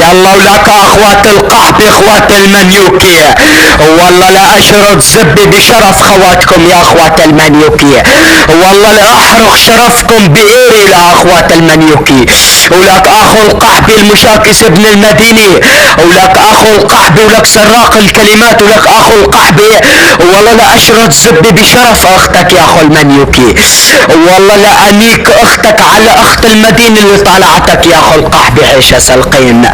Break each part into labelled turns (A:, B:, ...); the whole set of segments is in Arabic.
A: يلا ولك اخوات القحبي اخوات المنيوكي، والله لا اشرد زبي بشرف خواتكم يا اخوات المنيوكي، والله لا احرق شرفكم بإيري يا اخوات المنيوكي. ولك اخو القحبي المشاكس ابن المديني، ولك اخو القحبي ولك سراق الكلمات، ولك اخو القحبي والله لا اشرد زبي بشرف اختك يا اخو المنيوكي، والله لا انيك اختك على اخت المدينة اللي طلعتك يا اخو القحبي عيشة سلقين،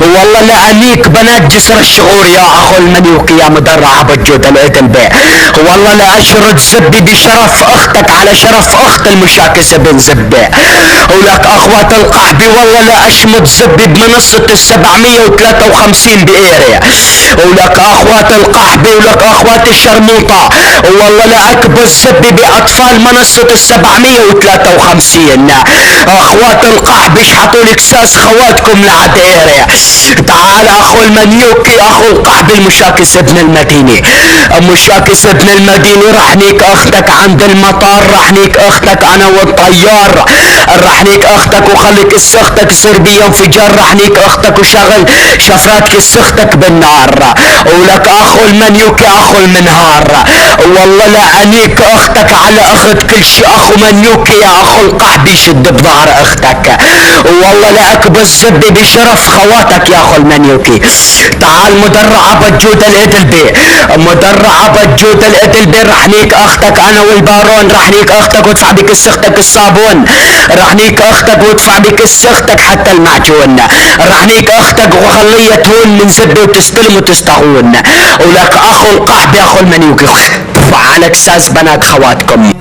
A: والله لا انيك بنات جسر الشغور يا اخو المنيوكي يا مدرعة بالجود الادلبي، والله لا اشرد زبي بشرف اختك على شرف اخت المشاكس ابن زبي. ولك اخوات القحبي والله لا اشمت زبي بمنصة 753 بإيريا. ولك اخوات القحبي ولك اخوات الشرموطة والله لا اكبس زبي باطفال منصة 753. اخوات القحبي اشحطوا لك ساس خواتكم لعد إيريا. تعال اخو المنيوكي اخو القحبي المشاكس ابن المديني، مشاكس ابن المديني رح نيك اختك عند المطار، رح نيك اختك انا والطيار، رح نيك اختك وخليك اختك سربية انفجار، رح نيك اختك وشغل شفراتك اختك بالنار. ولك اخو المنيوكي اخو المنهار والله لا انيك اختك على اخت كل شي اخو منيوكي يا اخو القحبي شد بظهر اختك، والله لا اكبس زبي بشرف خواتك يا اخو المنيوكي. تعال مدرعة بجود الادلبي، مدرعة بجود الادلبي رح نيك اختك انا والبارون، رح نيك اختك وادفع بكس اختك الصابون، رح نيك اختك وادفع بكس اختك حتى المعجون، رح نيك اختك وخليها تهون من زبي وتستلم وتستهون. ولك اخو القحبي اخو المنيوكي على كساس بنات خواتكم.